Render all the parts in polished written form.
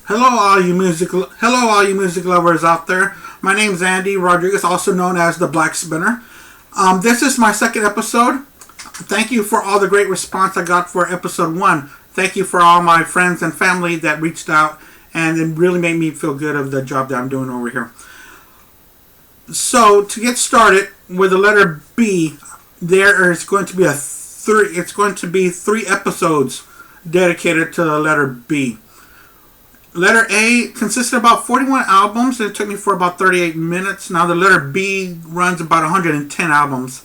Hello, all you music lovers out there. My name's Andy Rodriguez, also known as the Black Spinner. This is my second episode. Thank you for all the great response I got for episode 1. Thank you for all my friends and family that reached out, and it really made me feel good of the job that I'm doing over here. So to get started with the letter B, there is going to be it's going to be 3 episodes dedicated to the letter B. Letter A consists of about 41 albums, and it took me for about 38 minutes. Now the letter B runs about 110 albums,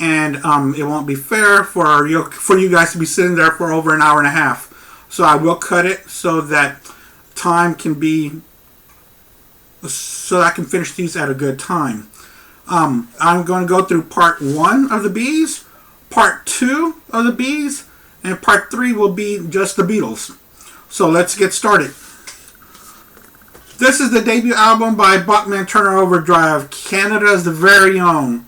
and it won't be fair for you guys to be sitting there for over an hour and a half. So I will cut it so that I can finish these at a good time. I'm going to go through part 1 of the Bs, part 2 of the Bs, and part 3 will be just the Beatles. So let's get started. This is the debut album by Bachman Turner Overdrive, Canada's very own.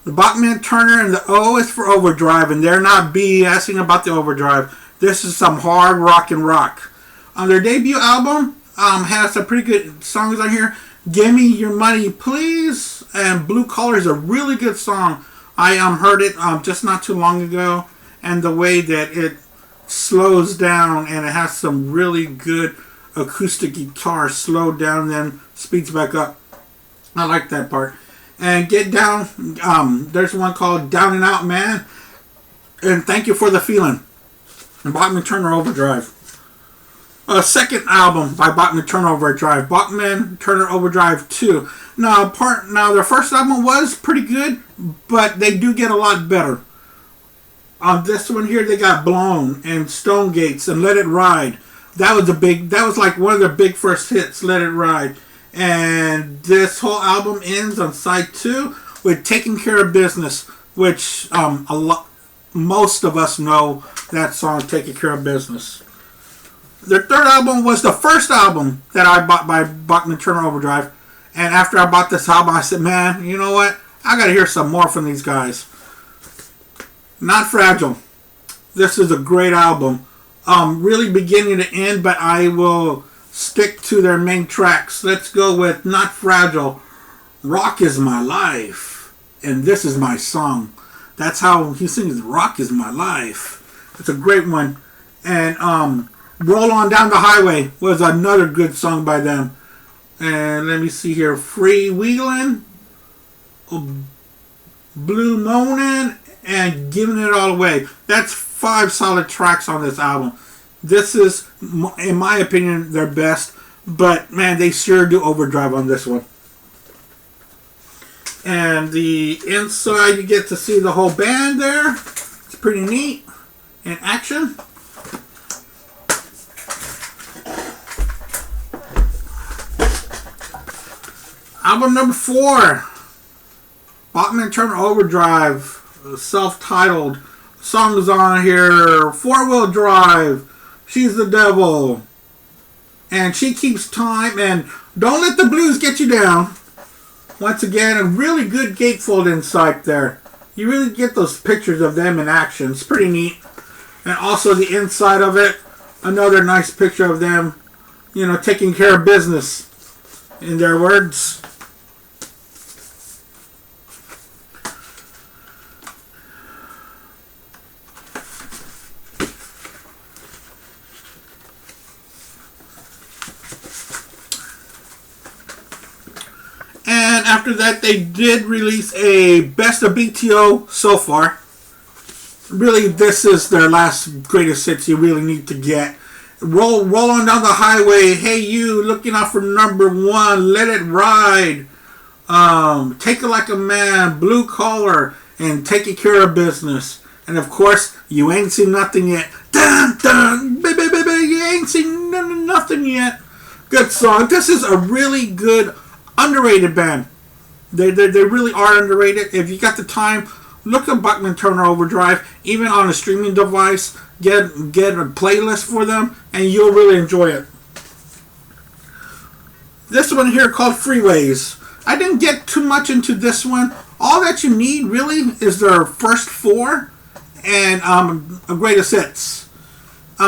The Bachman Turner and the O is for Overdrive, and they're not BSing about the Overdrive. This is some hard rock and rock. Their debut album has some pretty good songs on here. Give Me Your Money Please and Blue Collar is a really good song. I heard it just not too long ago, and the way that it slows down and it has some really good acoustic guitar, slowed down then speeds back up. I like that part. And Get Down, there's one called Down and Out Man, and Thank You for the Feeling, Bachman Turner Overdrive. A second album by Bachman Turner Overdrive, Bachman Turner Overdrive 2. Now their first album was pretty good, but they do get a lot better. On this one here, they got Blown and Stone Gates and Let It Ride. That was like one of their big first hits, Let It Ride. And this whole album ends on side 2 with Taking Care of Business, which most of us know that song, Taking Care of Business. Their third album was the first album that I bought by Bachman Turner Overdrive. And after I bought this album, I said, man, you know what? I got to hear some more from these guys. Not Fragile. This is a great album. Really beginning to end, but I will stick to their main tracks. Let's go with Not Fragile. Rock is my life, and this is my song. That's how he sings, Rock is my life. It's a great one. And Roll On Down the Highway was another good song by them. And let me see here. Freewheelin', Blue Moanin', and Giving It All Away. That's 5 solid tracks on this album. This is, in my opinion, their best, but man, they sure do overdrive on this one. And the inside, you get to see the whole band there. It's pretty neat in action. Album number 4, Bachman Turner Overdrive, self-titled. Songs on here: 4-Wheel Drive, She's the Devil, and She Keeps Time, and Don't Let the Blues Get You Down. Once again, a really good gatefold inside there. You really get those pictures of them in action. It's pretty neat. And also the inside of it, another nice picture of them, taking care of business, in their words. After that, they did release a Best of BTO so far. Really, this is their last greatest hits you really need to get. Roll On Down the Highway, Hey You, Looking Out for Number 1, Let It Ride, Take It Like a Man, Blue Collar, and Taking Care of Business. And of course, You Ain't Seen Nothing Yet. Dun, dun, baby, baby, you ain't seen nothing yet. Good song. This is a really good, underrated band. They really are underrated. If you got the time, look at Bachman Turner Overdrive. Even on a streaming device, get a playlist for them, and you'll really enjoy it. This one here called Freeways. I didn't get too much into this one. All that you need really is their first 4 and a greatest hits.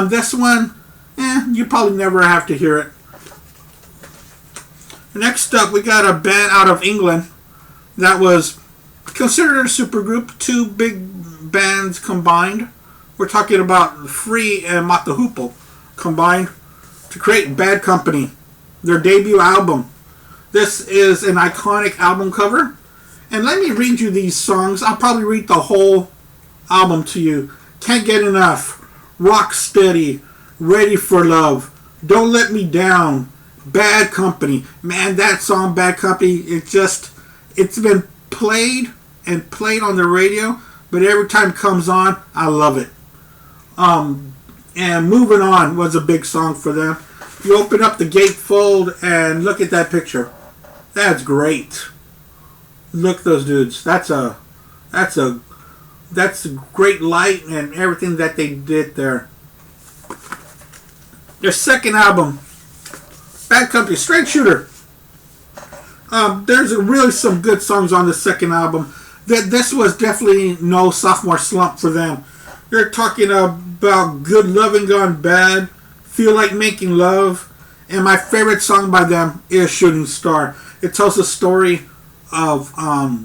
This one, you probably never have to hear it. Next up, we got a band out of England that was considered a supergroup. Two big bands combined. We're talking about Free and Mott the Hoople combined to create Bad Company, their debut album. This is an iconic album cover. And let me read you these songs. I'll probably read the whole album to you. Can't Get Enough, Rock Steady, Ready for Love, Don't Let Me Down, Bad Company. Man, that song, Bad Company, it's been played and played on the radio, but every time it comes on, I love it. And Moving On was a big song for them. You open up the gatefold and look at that picture. That's great. Look at those dudes. That's a great light and everything that they did there. Their second album, Bad Company, Straight Shooter. There's really some good songs on the second album. This was definitely no sophomore slump for them. They're talking about Good Loving Gone Bad, Feel Like Making Love, and my favorite song by them is Shooting Star. It tells the story of a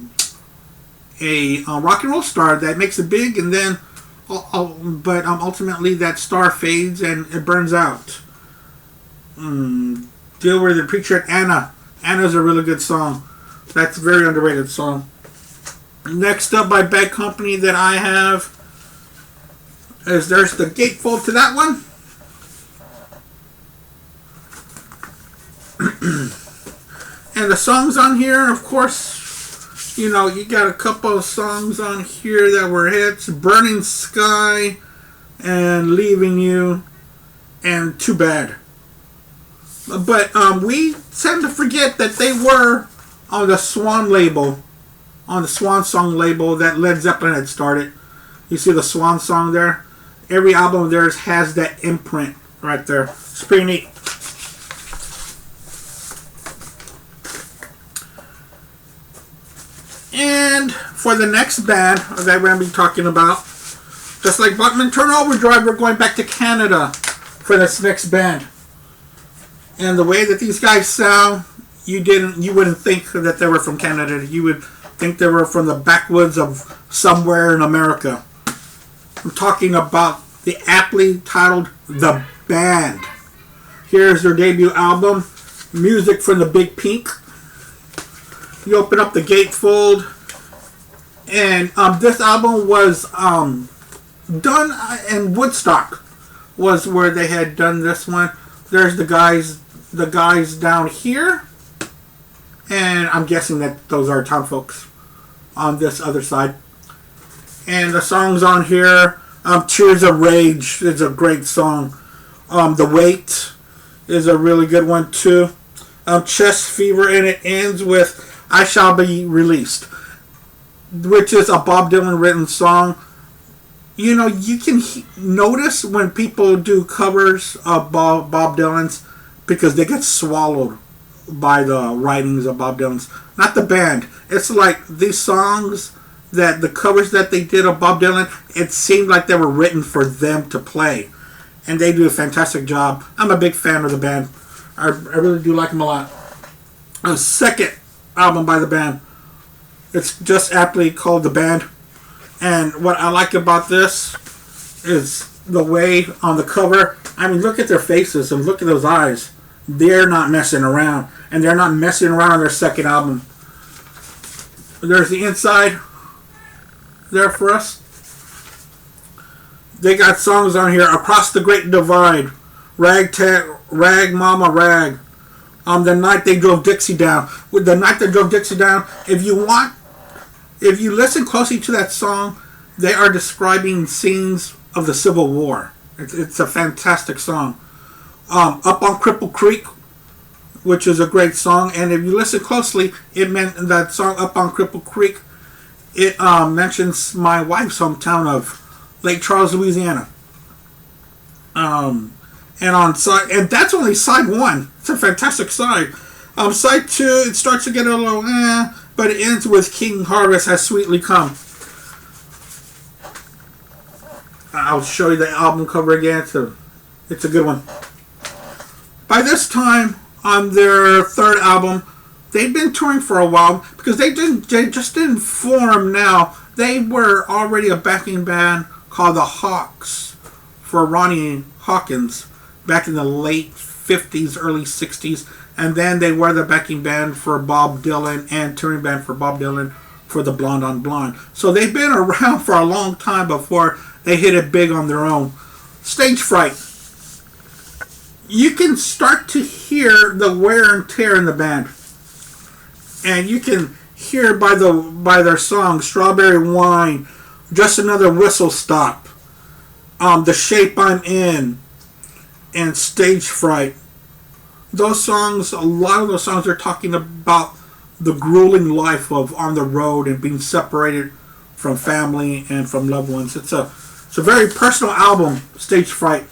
rock and roll star that makes it big, and then but ultimately that star fades and it burns out. Deal with the Preacher Anna. Anna's a really good song. That's a very underrated song. Next up by Bad Company that I have is there's the gatefold to that one. And the songs on here, of course, you got a couple of songs on here that were hits. Burning Sky and Leaving You and Too Bad. But we tend to forget that they were on the Swan label, on the Swan Song label that Led Zeppelin had started. You see the Swan Song there? Every album of theirs has that imprint right there. It's pretty neat. And for the next band that we're going to be talking about, just like Bachman Turner Overdrive, we're going back to Canada for this next band. And the way that these guys sound, you wouldn't think that they were from Canada. You would think they were from the backwoods of somewhere in America. I'm talking about the aptly titled The Band. Here's their debut album, Music from the Big Pink. You open up the gatefold, and this album was done in Woodstock, was where they had done this one. There's the guys down here, and I'm guessing that those are town folks on this other side. And the songs on here, Tears of Rage is a great song. The Weight is a really good one too. Chest Fever, and it ends with I Shall Be Released, which is a Bob Dylan written song. You can notice when people do covers of Bob Dylan's because they get swallowed by the writings of Bob Dylan's. Not the band. It's like these songs, that the covers that they did of Bob Dylan, it seemed like they were written for them to play. And they do a fantastic job. I'm a big fan of the band. I really do like them a lot. A second album by the band. It's just aptly called The Band. And what I like about this is the way on the cover, I mean, look at their faces and look at those eyes. They're not messing around. And they're not messing around on their second album. There's the inside there for us. They got songs on here, Across the Great Divide, Rag Mama Rag, The Night They Drove Dixie Down. With The Night They Drove Dixie Down, if you listen closely to that song, they are describing scenes of the Civil War. It's a fantastic song. Up on Cripple Creek, which is a great song, and if you listen closely, it meant that song Up on Cripple Creek, it mentions my wife's hometown of Lake Charles, Louisiana. And that's only side one. It's a fantastic side. Side two, it starts to get a little but it ends with King Harvest Has Sweetly Come. I'll show you the album cover again. It's a good one. By this time, on their third album. They've been touring for a while because they just didn't form now. They were already a backing band called the Hawks for Ronnie Hawkins back in the late 50s, early 60s. And then they were the backing band for Bob Dylan and touring band for Bob Dylan for the Blonde on Blonde. So they've been around for a long time before they hit it big on their own. Stage Fright. You can start to hear the wear and tear in the band. And you can hear by their songs, Strawberry Wine, Just Another Whistle Stop, The Shape I'm In, and Stage Fright. Those songs, a lot of those songs are talking about the grueling life of on the road and being separated from family and from loved ones. It's a very personal album, Stage Fright.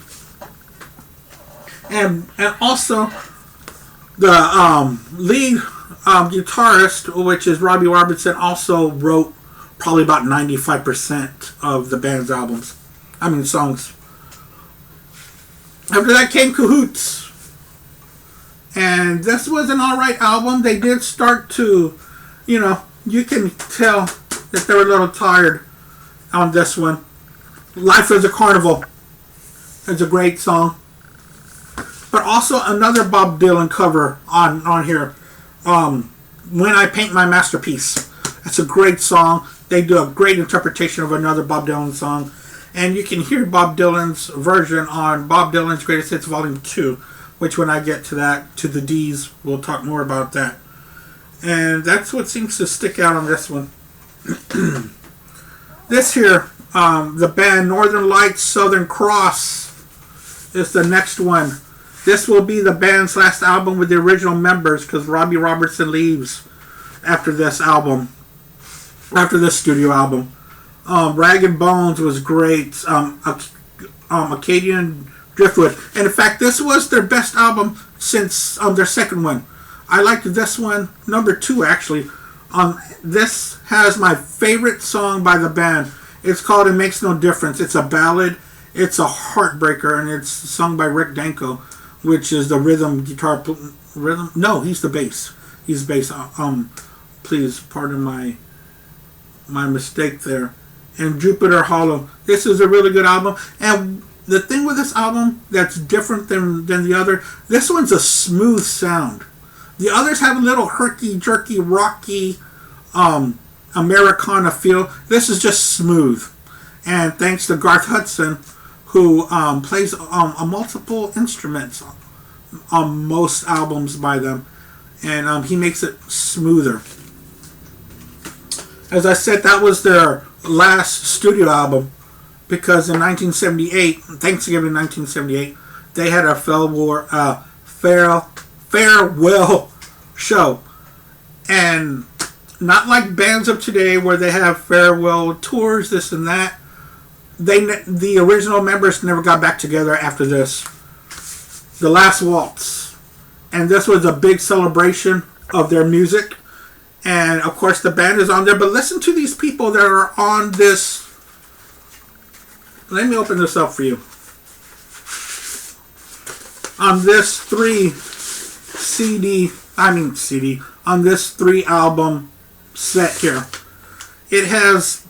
And also the lead guitarist, which is Robbie Robertson, also wrote probably about 95% of the band's songs. After that came Cahoots. And this was an alright album. They did start to, you can tell that they were a little tired on this one. Life is a Carnival is a great song. But also another Bob Dylan cover on here. When I Paint My Masterpiece. That's a great song. They do a great interpretation of another Bob Dylan song. And you can hear Bob Dylan's version on Bob Dylan's Greatest Hits Volume 2. Which when I get to that, to the D's, we'll talk more about that. And that's what seems to stick out on this one. This here, the band Northern Lights Southern Cross is the next one. This will be the band's last album with the original members because Robbie Robertson leaves after this album. After this studio album. Ragged Bones was great. Acadian Driftwood. And in fact, this was their best album since their second one. I liked this one, number 2 actually. This has my favorite song by the band. It's called It Makes No Difference. It's a ballad. It's a heartbreaker, and it's sung by Rick Danko, which is the rhythm guitar. Rhythm? No, he's the bass. He's bass. Please pardon my mistake there. And Jupiter Hollow. This is a really good album. And the thing with this album that's different than the other, this one's a smooth sound. The others have a little herky-jerky, rocky Americana feel. This is just smooth. And thanks to Garth Hudson, who plays multiple instruments on most albums by them. And he makes it smoother. As I said, that was their last studio album. Because in 1978, Thanksgiving 1978, they had a farewell show. And not like bands of today where they have farewell tours, this and that. The original members never got back together after this. The Last Waltz. And this was a big celebration of their music. And of course the band is on there. But listen to these people that are on this. Let me open this up for you. On this 3 on this 3 album set here. It has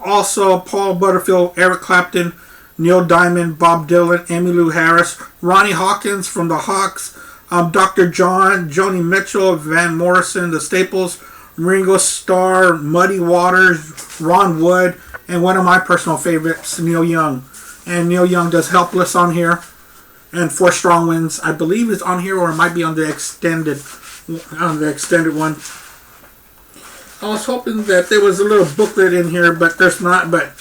also Paul Butterfield, Eric Clapton, Neil Diamond, Bob Dylan, Emmylou Harris, Ronnie Hawkins from the Hawks, Dr. John, Joni Mitchell, Van Morrison, the Staples, Ringo Starr, Muddy Waters, Ron Wood, and one of my personal favorites, Neil Young. And Neil Young does Helpless on here. And 4 Strong Winds, I believe, is on here, or it might be on the extended one. I was hoping that there was a little booklet in here, but there's not. But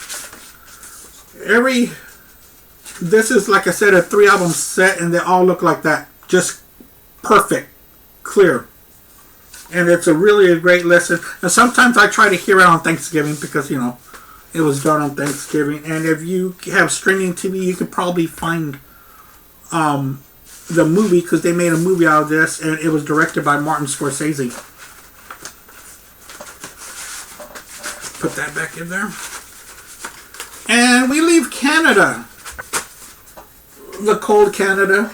this is, like I said, a 3 album set, and they all look like that. Just perfect, clear. And it's a great listen. And sometimes I try to hear it on Thanksgiving because, it was done on Thanksgiving. And if you have streaming TV, you could probably find the movie, because they made a movie out of this, and it was directed by Martin Scorsese. Put that back in there. And we leave Canada. The cold Canada.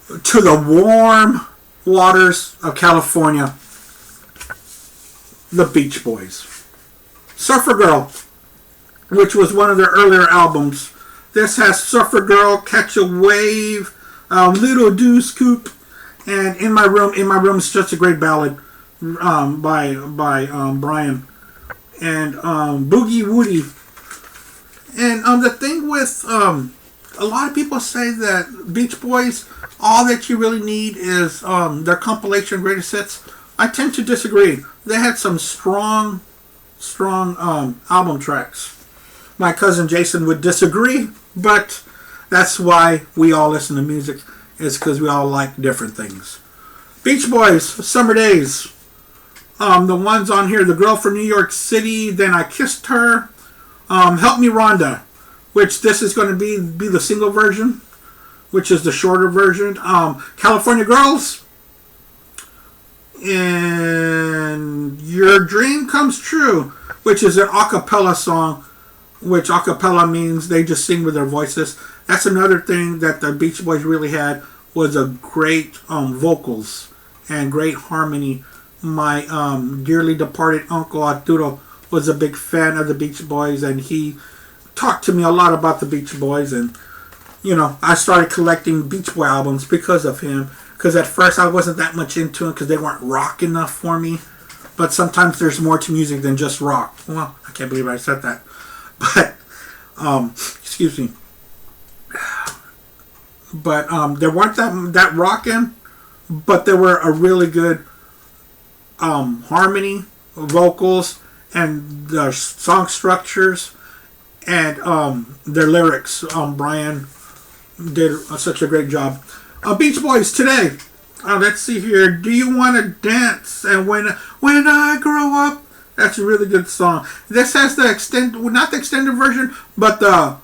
to the warm waters of California, the Beach Boys. Surfer Girl, which was one of their earlier albums. This has Surfer Girl, Catch a Wave, Little Deuce Coupe, and In My Room. In My Room is just a great ballad by Brian. And Boogie Woody. And the thing with a lot of people say that Beach Boys, all that you really need is their compilation greatest hits. I tend to disagree. They had some strong album tracks. My cousin Jason would disagree, but that's why we all listen to music, is because we all like different things. Beach Boys, Summer Days. The ones on here, The Girl from New York City, Then I Kissed Her, Help Me Rhonda, which this is going to be the single version, which is the shorter version. California Girls, and Your Dream Comes True, which is an a cappella song, which a cappella means they just sing with their voices. That's another thing that the Beach Boys really had, was a great vocals and great harmony. My dearly departed uncle Arturo was a big fan of the Beach Boys, and he talked to me a lot about the Beach Boys, and I started collecting Beach Boy albums because of him, because at first I wasn't that much into them because they weren't rock enough for me. But sometimes there's more to music than just rock. Well, I can't believe I said that. But, excuse me. But there weren't that rockin', but there were a really good harmony, vocals, and the song structures, and their lyrics. Brian did such a great job. Beach Boys today. Let's see here. Do You Want to Dance? And When I Grow Up. That's a really good song. This has the not the extended version, but the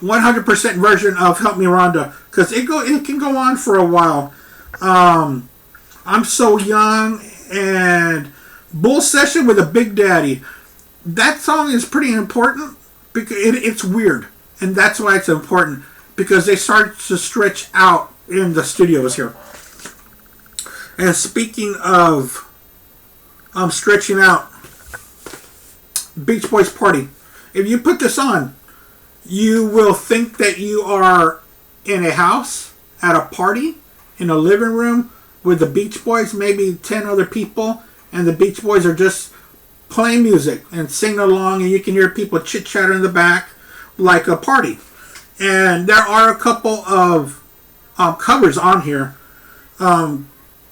100% version of Help Me Rhonda, because it can go on for a while. I'm So Young and Bull Session with a Big Daddy. That song is pretty important because it's weird, and that's why it's important, because they start to stretch out in the studios here. And speaking of stretching out, Beach Boys Party. If you put this on, you will think that you are in a house, at a party, in a living room with the Beach Boys, maybe 10 other people, and the Beach Boys are just playing music and singing along, and you can hear people chit-chatter in the back like a party. And there are a couple of covers on here,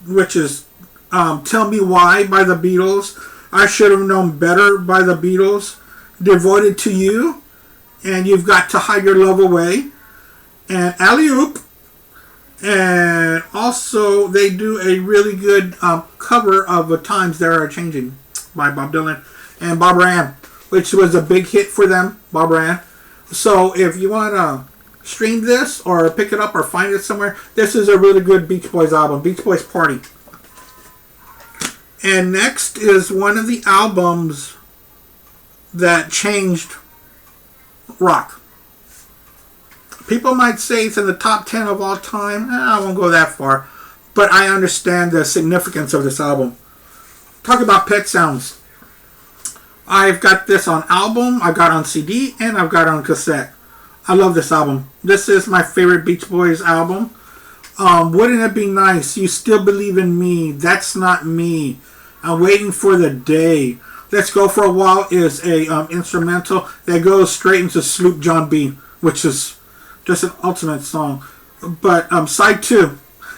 which is Tell Me Why by the Beatles, I Should Have Known Better by the Beatles, Devoted to You, and You've Got to Hide Your Love Away, and Alley Oop. And also they do a really good cover of Times That Are Changing by Bob Dylan and Barbara Ann, which was a big hit for them, Barbara Ann. So if you want to stream this or pick it up or find it somewhere, this is a really good Beach Boys album, Beach Boys Party. And next is one of the albums that changed rock. People might say it's in the top 10 of all time. I won't go that far. But I understand the significance of this album. Talk about Pet Sounds. I've got this on album, I've got on CD, and I've got on cassette. I love this album. This is my favorite Beach Boys album. Wouldn't it be nice? You Still Believe in Me. That's Not Me. I'm Waiting for the Day. Let's Go for a While is a instrumental that goes straight into Sloop John B, which is just an ultimate song. But side 2.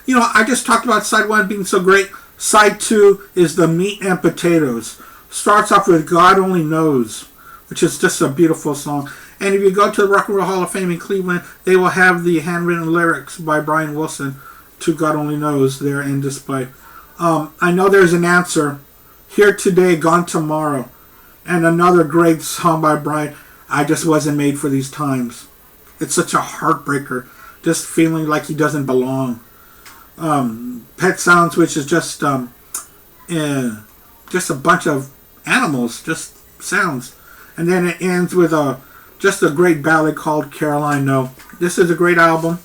I just talked about side 1 being so great. Side 2 is the Meat and Potatoes. Starts off with God Only Knows, which is just a beautiful song. And if you go to the Rock and Roll Hall of Fame in Cleveland, they will have the handwritten lyrics by Brian Wilson to God Only Knows there in display. I Know There's an Answer. Here Today, Gone Tomorrow. And another great song by Brian, I Just Wasn't Made for These Times. It's such a heartbreaker, just feeling like he doesn't belong. Pet Sounds, which is just a bunch of animals, just sounds. And then it ends with just a great ballad called Caroline No. This is a great album.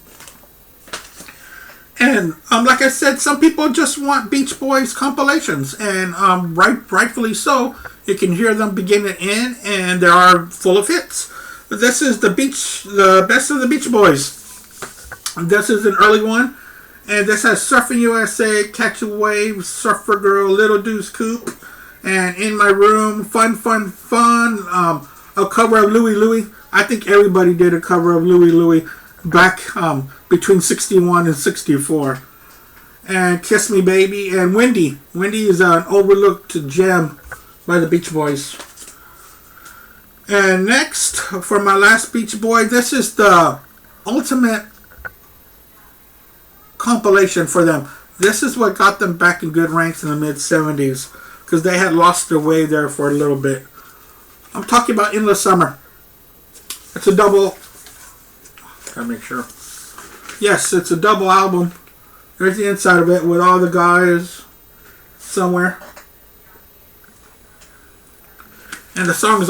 And like I said, some people just want Beach Boys compilations, and rightfully so. You can hear them begin and end, and they are full of hits. This is the best of the Beach Boys. This is an early one, and this has Surfing USA, Catch a Wave, Surfer Girl, Little Deuce Coupe, and In My Room, Fun, Fun, Fun. A cover of Louie Louie. I think everybody did a cover of Louie Louie back between 61 and 64. And Kiss Me Baby and Wendy. Wendy is an overlooked gem by the Beach Boys. And next, for my last Beach Boy, this is the ultimate compilation for them. This is what got them back in good ranks in the mid-70s, because they had lost their way there for a little bit. I'm talking about Endless Summer. It's a double. Gotta make sure. Yes, it's a double album. There's the inside of it with all the guys somewhere. And the songs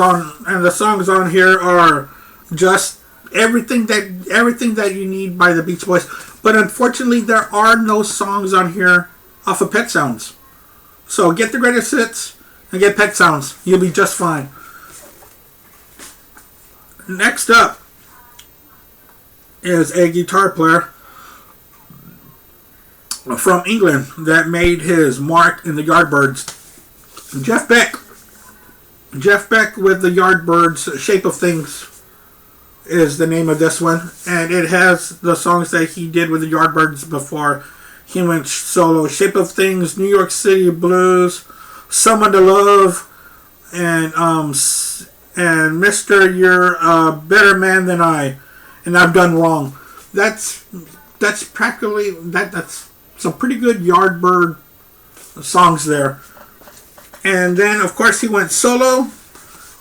on here are just everything that you need by the Beach Boys. But unfortunately, there are no songs on here off of Pet Sounds. So get the greatest hits and get Pet Sounds. You'll be just fine. Next up is a guitar player from England that made his mark in the Yardbirds. Jeff Beck. Jeff Beck with the Yardbirds, Shape of Things is the name of this one. And it has the songs that he did with the Yardbirds before he went solo. Shape of Things, New York City Blues, Someone to Love, and Mr. You're a Better Man Than I, and I've Done Wrong. That's practically that's some pretty good Yardbird songs there. And then of course he went solo,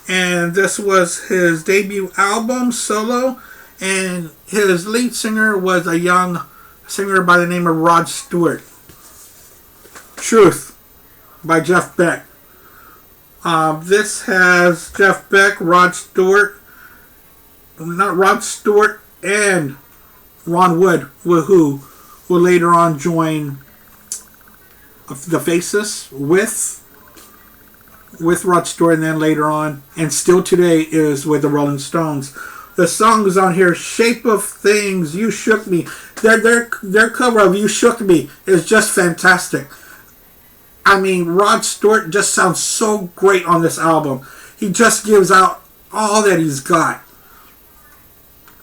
and this was his debut album, Solo, and his lead singer was a young singer by the name of Rod Stewart. Truth by Jeff Beck. This has Jeff Beck, Rod Stewart, and Ron Wood, who will later on join the Faces with Rod Stewart, and then later on, and still today, is with the Rolling Stones. The songs on here, Shape of Things, You Shook Me. Their cover of You Shook Me is just fantastic. I mean, Rod Stewart just sounds so great on this album. He just gives out all that he's got.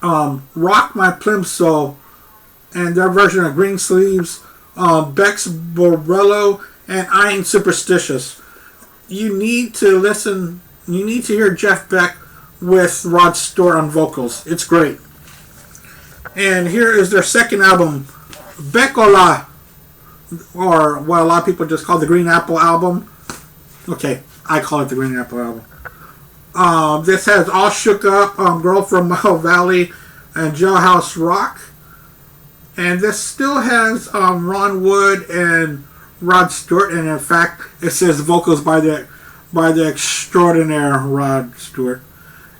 Rock My Plimsoll and their version of Green Sleeves, Beck's Borello, and I Ain't Superstitious. You need to listen, you need to hear Jeff Beck with Rod Stewart on vocals. It's great. And here is their second album, Beckola, or what a lot of people just call the Green Apple album. Okay, I call it the Green Apple album. This has All Shook Up, Girl from Mile Valley, and Jailhouse Rock. And this still has Ron Wood and Rod Stewart, and in fact, it says vocals by the extraordinary Rod Stewart.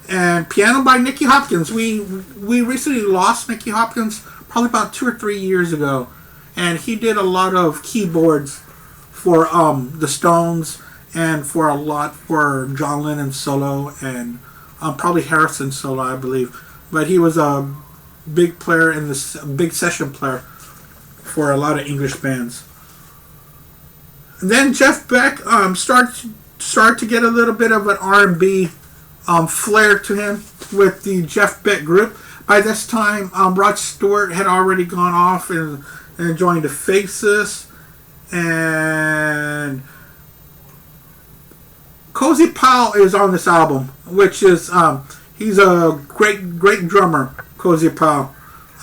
And piano by Nicky Hopkins. We recently lost Nicky Hopkins probably about 2 or 3 years ago, and he did a lot of keyboards for the Stones and for John Lennon solo, and probably Harrison solo, I believe. But he was a big player in this, big session player for a lot of English bands. And then Jeff Beck started to get a little bit of an R&B flair to him with the Jeff Beck group. By this time, Rod Stewart had already gone off and joined the Faces, and Cozy Powell is on this album, which is he's a great drummer, Cozy Powell.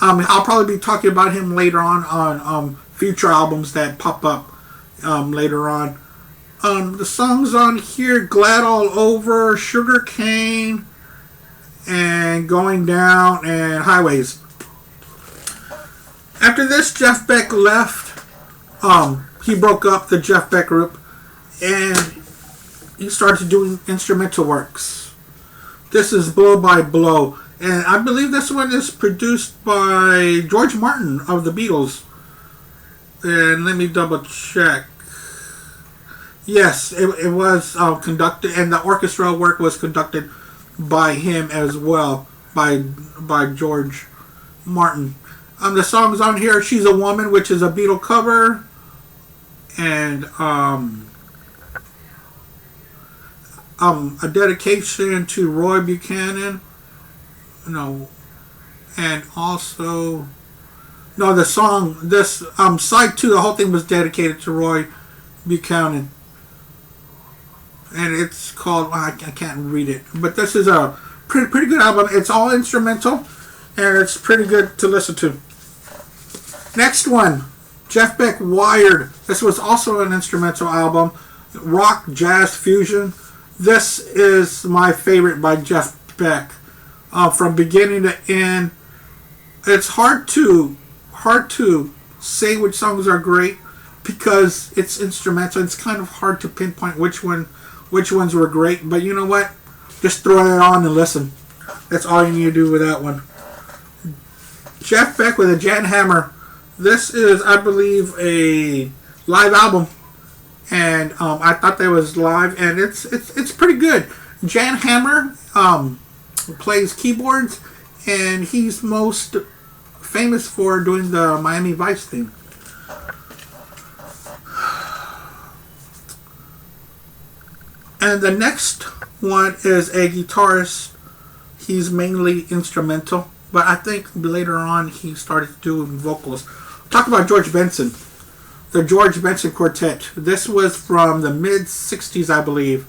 I'll probably be talking about him later on future albums that pop up later on. The songs on here, Glad All Over, Sugar Cane, and Going Down, and Highways. After this, Jeff Beck left. He broke up the Jeff Beck group, and he started doing instrumental works. This is Blow by Blow, and I believe this one is produced by George Martin of the Beatles. And let me double check. Yes, it was conducted, and the orchestral work was conducted by him as well, by George Martin. The songs on here, "She's a Woman," which is a Beatle cover, and a dedication to Roy Buchanan. No, and also the song, this side 2, the whole thing was dedicated to Roy Buchanan. And it's called, I can't read it, but this is a pretty good album. It's all instrumental, and it's pretty good to listen to. Next one, Jeff Beck, "Wired." This was also an instrumental album, rock, jazz, fusion. This is my favorite by Jeff Beck, from beginning to end. It's hard to say which songs are great because it's instrumental. It's kind of hard to pinpoint which ones were great, but you know what? Just throw it on and listen. That's all you need to do with that one. Jeff Beck with a Jan Hammer. This is, I believe, a live album, and I thought that was live, and it's pretty good. Jan Hammer plays keyboards, and he's most famous for doing the Miami Vice theme. And the next one is a guitarist. He's mainly instrumental, but I think later on he started doing vocals. Talk about George Benson. The George Benson Quartet. This was from the mid-'60s, I believe.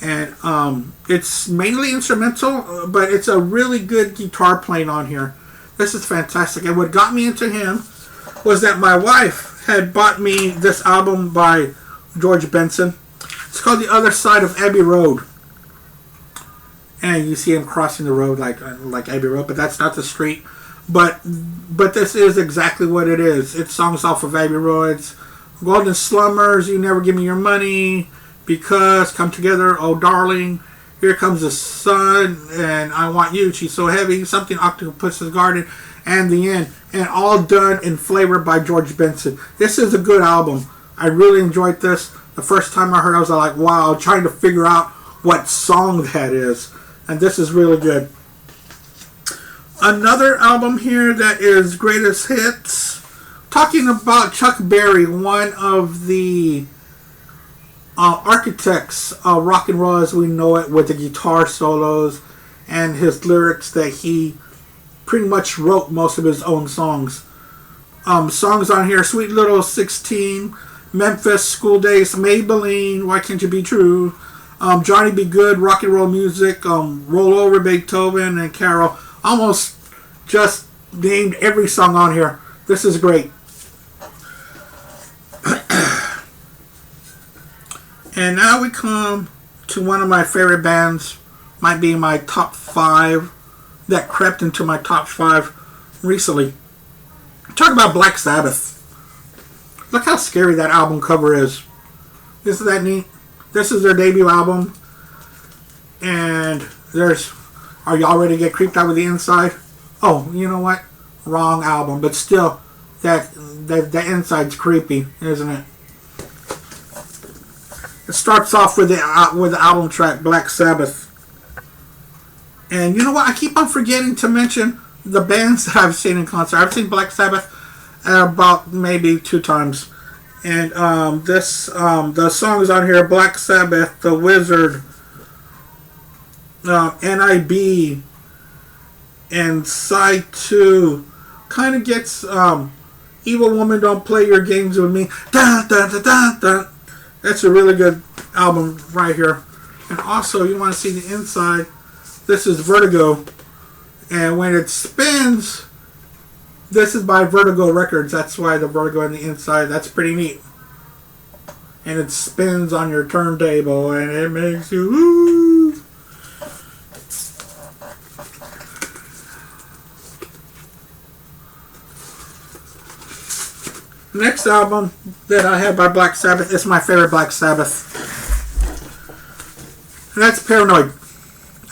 And it's mainly instrumental, but it's a really good guitar playing on here. This is fantastic. And what got me into him was that my wife had bought me this album by George Benson. It's called "The Other Side of Abbey Road." And you see him crossing the road like Abbey Road, but that's not the street. But this is exactly what it is. It's songs off of Abbey Road. It's "Golden Slumbers," "You Never Give Me Your Money," "Because," "Come Together," "Oh Darling," "Here Comes the Sun," and "I Want You," "She's So Heavy," "Something Octopus's Garden," and "The End. And all done in flavor by George Benson. This is a good album. I really enjoyed this. The first time I heard it, I was like, wow, I'm trying to figure out what song that is. And this is really good. Another album here that is greatest hits. Talking about Chuck Berry, one of the architects of rock and roll as we know it, with the guitar solos and his lyrics that he pretty much wrote most of his own songs. Songs on here: "Sweet Little 16," "Memphis," "School Days," "Maybelline," "Why Can't You Be True," "Johnny Be Good," "Rock and Roll Music," "Roll Over," Beethoven, and "Carol." Almost just named every song on here. This is great. And now we come to one of my favorite bands. Might be my top 5 that crept into my top 5 recently. Talk about Black Sabbath. Look how scary that album cover is. Isn't that neat? This is their debut album. And are y'all ready to get creeped out with the inside? Oh, you know what? Wrong album. But still, that inside's creepy, isn't it? It starts off with the album track, Black Sabbath. And you know what? I keep on forgetting to mention the bands that I've seen in concert. I've seen Black Sabbath about maybe 2 times. And the songs on here: Black Sabbath, The Wizard, NIB, and side 2 kind of gets Evil Woman, Don't Play Your Games With Me. Dun, dun, dun, dun, dun. That's a really good album right here. And also, you want to see the inside. This is Vertigo. And when it spins, this is by Vertigo Records. That's why the Vertigo on the inside. That's pretty neat. And it spins on your turntable and it makes you woo. Next album that I have by Black Sabbath is my favorite Black Sabbath. And that's Paranoid.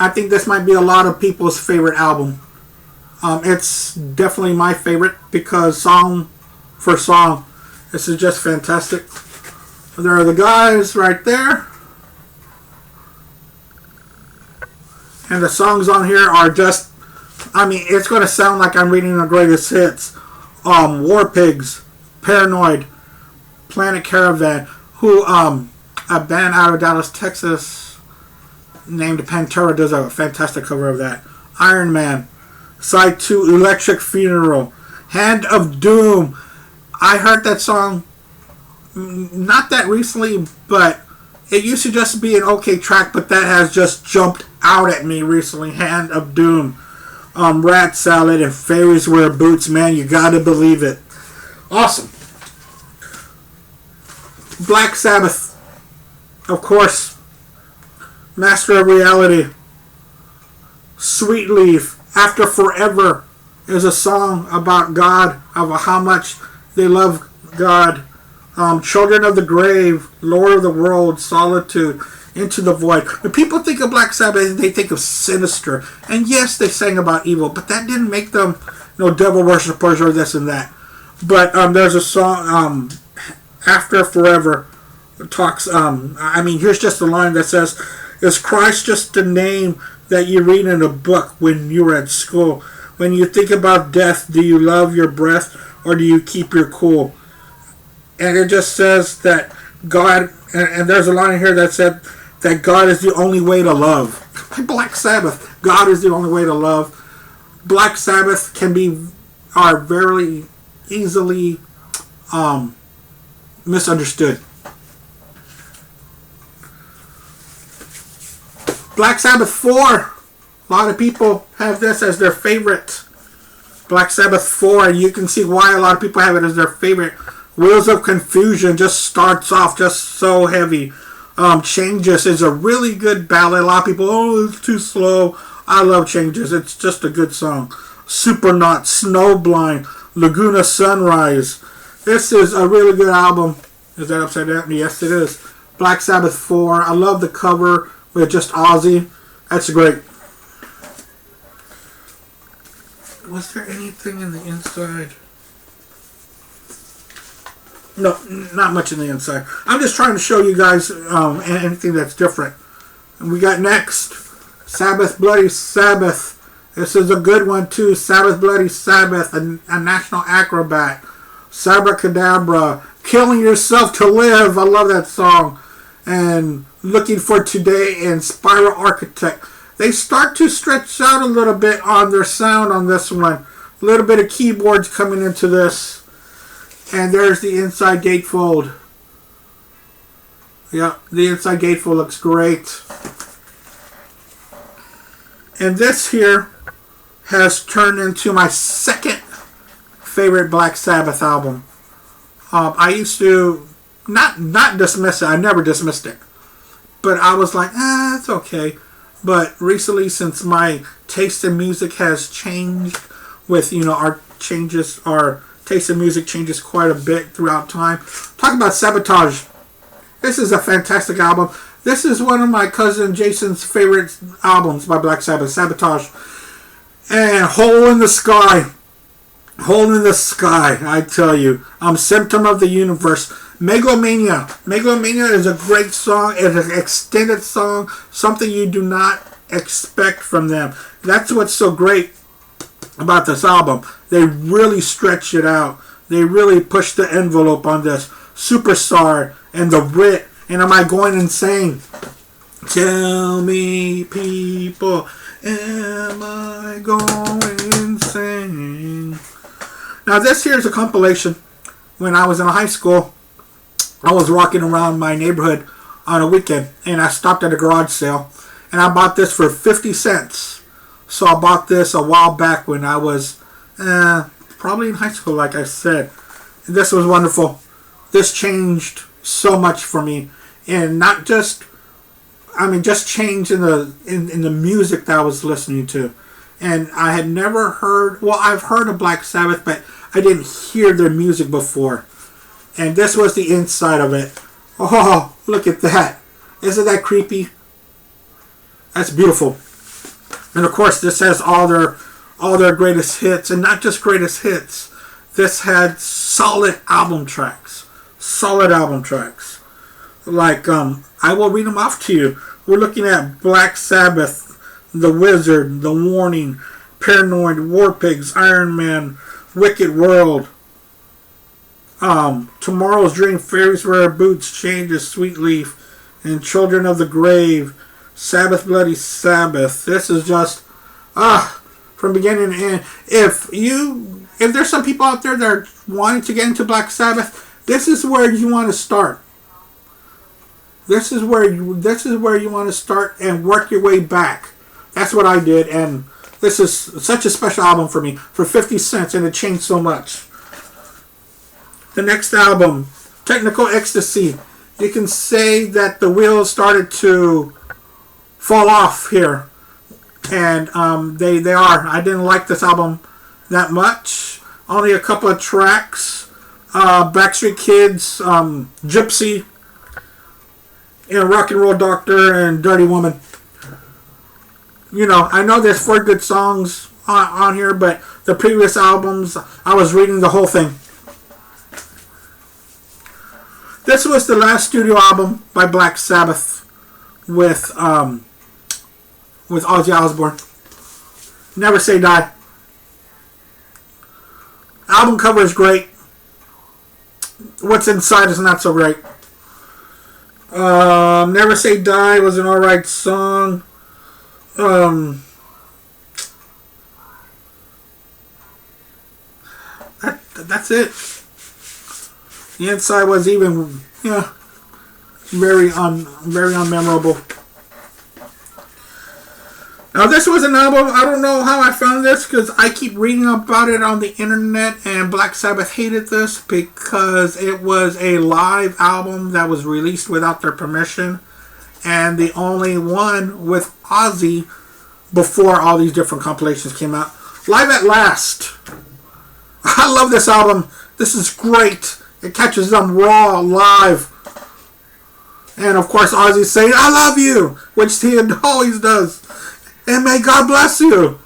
I think this might be a lot of people's favorite album. It's definitely my favorite because song for song, This is just fantastic. There are the guys right there. And the songs on here are just, I mean, it's going to sound like I'm reading the greatest hits. War Pigs, Paranoid, Planet Caravan, who, a band out of Dallas, Texas, named Pantera, does a fantastic cover of that. Iron Man, Side 2, Electric Funeral, Hand of Doom. I heard that song not that recently, but it used to just be an okay track, but that has just jumped out at me recently. Hand of Doom, Rat Salad, and Fairies Wear Boots. Man, you gotta believe it. Awesome. Black Sabbath, of course. Master of Reality. Sweet Leaf, After Forever, is a song about God, of how much they love God. Children of the Grave, Lord of the World, Solitude, Into the Void. When people think of Black Sabbath, they think of sinister. And yes, they sang about evil, but that didn't make them, devil worshippers or this and that. But there's a song, After Forever, talks, here's just a line that says, "Is Christ just a name that you read in a book when you were at school? When you think about death, do you love your breath or do you keep your cool?" And it just says that God, and there's a line here that said that God is the only way to love. Black Sabbath, God is the only way to love. Black Sabbath are very easily misunderstood. Black Sabbath 4. A lot of people have this as their favorite. Black Sabbath 4, and you can see why a lot of people have it as their favorite. Wheels of Confusion just starts off just so heavy. Changes is a really good ballad. A lot of people, it's too slow. I love Changes. It's just a good song. Supernaut, Snowblind, Laguna Sunrise. This is a really good album. Is that upside down? Yes, it is. Black Sabbath 4. I love the cover with just Ozzy. That's great. Was there anything in the inside? No, not much in the inside. I'm just trying to show you guys anything that's different. And we got next, Sabbath Bloody Sabbath. This is a good one too. Sabbath Bloody Sabbath, a national acrobat. Sabracadabra, Killing Yourself to Live. I love that song. And Looking for Today and Spiral Architect. They start to stretch out a little bit on their sound on this one. A little bit of keyboards coming into this. And there's the inside gatefold. Yeah, the inside gatefold looks great. And this here has turned into my second favorite Black Sabbath album. I used to not dismiss it. I never dismissed it. But I was like, it's okay. But recently, since my taste in music has changed with, our taste in music changes quite a bit throughout time. Talk about Sabotage. This is a fantastic album. This is one of my cousin Jason's favorite albums by Black Sabbath, Sabotage. And Hole in the Sky. Hole in the Sky, I tell you. Symptom of the Universe. Megalomania. Megalomania is a great song. It's an extended song. Something you do not expect from them. That's what's so great about this album. They really stretch it out. They really push the envelope on this. Superstar and The Writ. And Am I Going Insane? Tell me, people, am I going insane? Now this here is a compilation. When I was in high school, I was walking around my neighborhood on a weekend, and I stopped at a garage sale, and I bought this for 50 cents. So I bought this a while back when I was probably in high school, like I said. And this was wonderful. This changed so much for me, and not just, just changed in the music that I was listening to. And I had never heard, I've heard of Black Sabbath, but I didn't hear their music before. And this was the inside of it. Oh, look at that. Isn't that creepy? That's beautiful. And of course, this has all their greatest hits, and not just greatest hits. this had solid album tracks. Solid album tracks. Like, I will read them off to you. We're looking at Black Sabbath, The Wizard, The Warning, Paranoid, War Pigs, Iron Man, Wicked World, Tomorrow's Dream, Fairies Wear Boots, Changes, Sweet Leaf, and Children of the Grave, Sabbath Bloody Sabbath. This is just, from beginning to end. If there's some people out there that are wanting to get into Black Sabbath, this is where you want to start. This is where you want to start and work your way back. That's what I did, and this is such a special album for me for 50 cents, and it changed so much. The next album, Technical Ecstasy. You can say that the wheels started to fall off here, and they are. I didn't like this album that much. Only a couple of tracks. Backstreet Kids, Gypsy, and Rock and Roll Doctor, and Dirty Woman. You know, I know there's 4 good songs on here, but the previous albums, I was reading the whole thing. This was the last studio album by Black Sabbath with Ozzy Osbourne. Never Say Die. Album cover is great. What's inside is not so great. Never Say Die was an alright song. That's it. The inside was even, very unmemorable. Now this was an album, I don't know how I found this, because I keep reading about it on the internet, and Black Sabbath hated this because it was a live album that was released without their permission, and the only one with Ozzy before all these different compilations came out. Live at Last. I love this album. This is great. It catches them raw, live. And of course Ozzy saying, "I love you," which he always does. And may God bless you.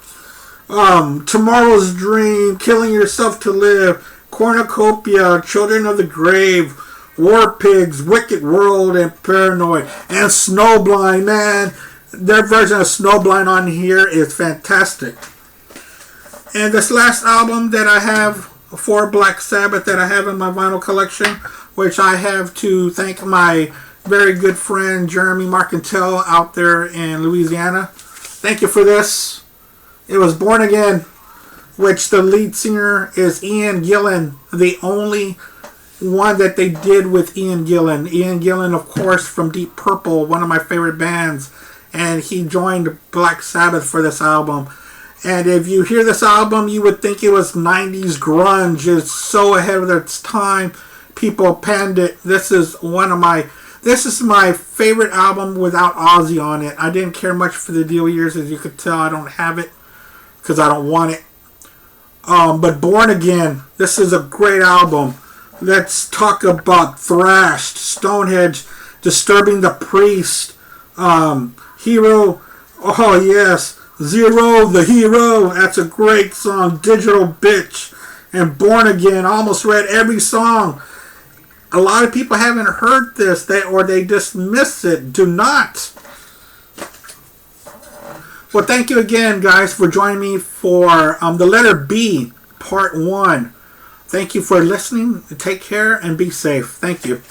Tomorrow's Dream, Killing Yourself to Live, Cornucopia, Children of the Grave, War Pigs, Wicked World, and Paranoid. And Snowblind, man. Their version of Snowblind on here is fantastic. And this last album that I have for Black Sabbath that I have in my vinyl collection, which I have to thank my very good friend Jeremy Marcantel out there in Louisiana. Thank you for this. It was Born Again, which the lead singer is Ian Gillan, the only one that they did with Ian Gillan. Ian Gillan, of course, from Deep Purple, one of my favorite bands, and he joined Black Sabbath for this album. And if you hear this album, you would think it was 90s grunge. It's so ahead of its time. People panned it. This is my favorite album without Ozzy on it. I didn't care much for the Dio years, as you could tell. I don't have it because I don't want it. But Born Again, this is a great album. Let's talk about Thrashed, Stonehenge, Disturbing the Priest, Hero. Oh yes. Zero, the Hero, that's a great song. Digital Bitch, and Born Again. Almost read every song. A lot of people haven't heard this, or they dismiss it. Do not. Well, thank you again, guys, for joining me for the letter B, part 1. Thank you for listening. Take care and be safe. Thank you.